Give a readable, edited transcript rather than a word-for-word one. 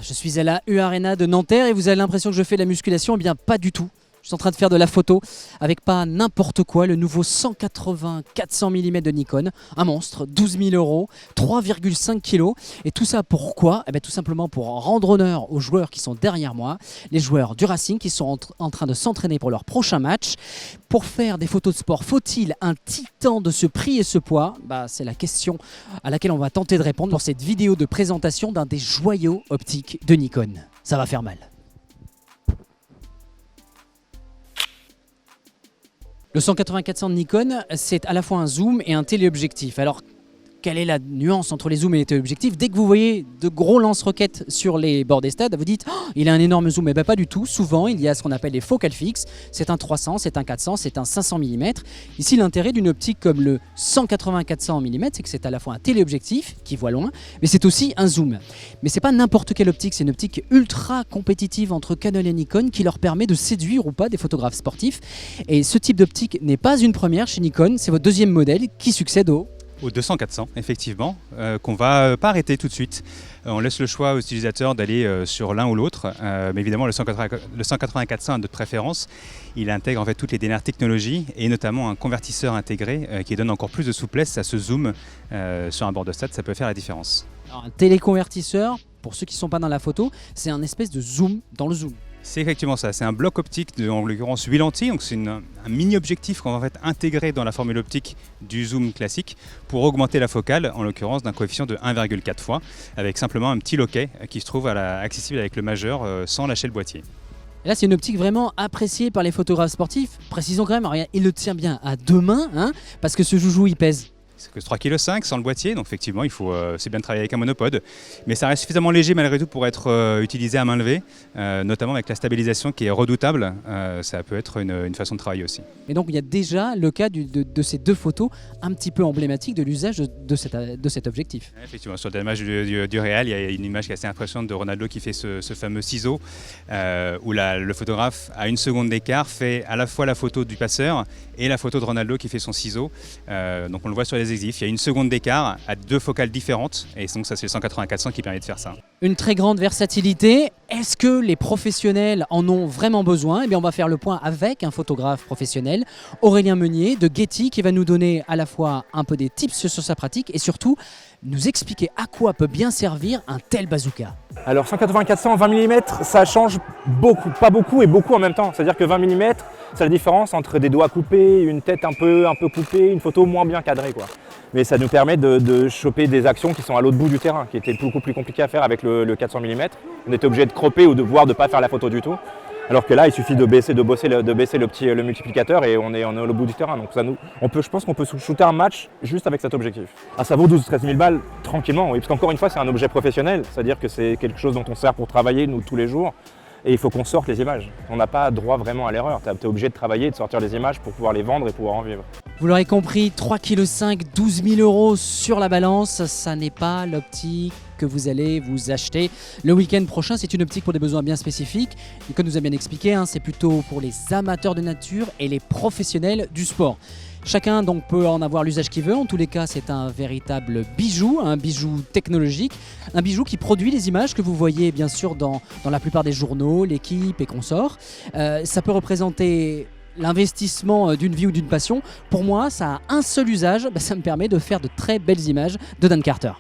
Je suis à la U Arena de Nanterre et vous avez l'impression que je fais de la musculation? Eh bien pas du tout. Je suis en train de faire de la photo avec pas n'importe quoi, le nouveau 180-400 mm de Nikon, un monstre, 12 000 €, 3,5 kg. Et tout ça pourquoi? Eh bien tout simplement pour rendre honneur aux joueurs qui sont derrière moi, les joueurs du Racing qui sont en train de s'entraîner pour leur prochain match. Pour faire des photos de sport, faut-il un titan de ce prix et ce poids? C'est la question à laquelle on va tenter de répondre pour cette vidéo de présentation d'un des joyaux optiques de Nikon. Ça va faire mal. Le 180-400 de Nikon, c'est à la fois un zoom et un téléobjectif. Alors, quelle est la nuance entre les zooms et les téléobjectifs? Dès que vous voyez de gros lance-roquettes sur les bords des stades, vous dites oh, il a un énorme zoom. Eh bien pas du tout. Souvent, il y a ce qu'on appelle les focales fixes. C'est un 300, c'est un 400, c'est un 500 mm. Ici, l'intérêt d'une optique comme le 180-400 mm, c'est que c'est à la fois un téléobjectif qui voit loin, mais c'est aussi un zoom. Mais c'est pas n'importe quelle optique, c'est une optique ultra compétitive entre Canon et Nikon qui leur permet de séduire ou pas des photographes sportifs. Et ce type d'optique n'est pas une première chez Nikon, c'est votre deuxième modèle qui succède au 200-400, effectivement, qu'on va pas arrêter tout de suite. On laisse le choix aux utilisateurs d'aller sur l'un ou l'autre, mais évidemment le 180-400 de préférence, il intègre en fait toutes les dernières technologies et notamment un convertisseur intégré qui donne encore plus de souplesse à ce zoom sur un bord de stade, ça peut faire la différence. Alors, un téléconvertisseur, pour ceux qui ne sont pas dans la photo, c'est un espèce de zoom dans le zoom. C'est effectivement ça, c'est un bloc optique de, en l'occurrence 8 lentilles, donc c'est un mini objectif qu'on va en fait intégrer dans la formule optique du zoom classique pour augmenter la focale, en l'occurrence d'un coefficient de 1,4 fois, avec simplement un petit loquet qui se trouve accessible avec le majeur sans lâcher le boîtier. Et là, c'est une optique vraiment appréciée par les photographes sportifs. Précisons quand même, regarde, il le tient bien à deux mains, parce que ce joujou, il pèse. C'est que 3,5 kg sans le boîtier, donc effectivement, c'est bien de travailler avec un monopode. Mais ça reste suffisamment léger malgré tout pour être utilisé à main levée, notamment avec la stabilisation qui est redoutable. Ça peut être une façon de travailler aussi. Et donc, il y a déjà le cas de ces deux photos un petit peu emblématiques de l'usage de cet objectif. Effectivement, sur l'image du Real, il y a une image qui est assez impressionnante de Ronaldo qui fait ce fameux ciseau, où le photographe, à 1 seconde d'écart, fait à la fois la photo du passeur et la photo de Ronaldo qui fait son ciseau. Donc on le voit sur les exifs, il y a 1 seconde d'écart à deux focales différentes et donc ça c'est le 180-400 qui permet de faire ça. Une très grande versatilité. Est-ce que les professionnels en ont vraiment besoin? Eh bien on va faire le point avec un photographe professionnel, Aurélien Meunier de Getty, qui va nous donner à la fois un peu des tips sur sa pratique et surtout nous expliquer à quoi peut bien servir un tel bazooka. Alors 180-400, 20 mm, ça change beaucoup, pas beaucoup et beaucoup en même temps. C'est-à-dire que 20 mm, c'est la différence entre des doigts coupés, une tête un peu coupée, une photo moins bien cadrée, quoi. Mais ça nous permet de choper des actions qui sont à l'autre bout du terrain, qui étaient beaucoup plus compliquées à faire avec le 400 mm. On était obligé de cropper ou de ne pas faire la photo du tout. Alors que là, il suffit de baisser le multiplicateur et on est au bout du terrain. Donc je pense qu'on peut shooter un match juste avec cet objectif. Ah, ça vaut 12 000 13 000 balles tranquillement, oui, parce qu'encore une fois, c'est un objet professionnel. C'est-à-dire que c'est quelque chose dont on sert pour travailler, nous, tous les jours. Et il faut qu'on sorte les images. On n'a pas droit vraiment à l'erreur. Tu es obligé de travailler, de sortir les images pour pouvoir les vendre et pouvoir en vivre. Vous l'aurez compris, 3,5 kg, 12 000 € sur la balance, ça n'est pas l'optique que vous allez vous acheter le week-end prochain. C'est une optique pour des besoins bien spécifiques. Nikon nous a bien expliqué, c'est plutôt pour les amateurs de nature et les professionnels du sport. Chacun donc peut en avoir l'usage qu'il veut. En tous les cas, c'est un véritable bijou, un bijou technologique, un bijou qui produit les images que vous voyez bien sûr dans la plupart des journaux, l'équipe et consorts. Ça peut représenter l'investissement d'une vie ou d'une passion. Pour moi, ça a un seul usage, ça me permet de faire de très belles images de Dan Carter.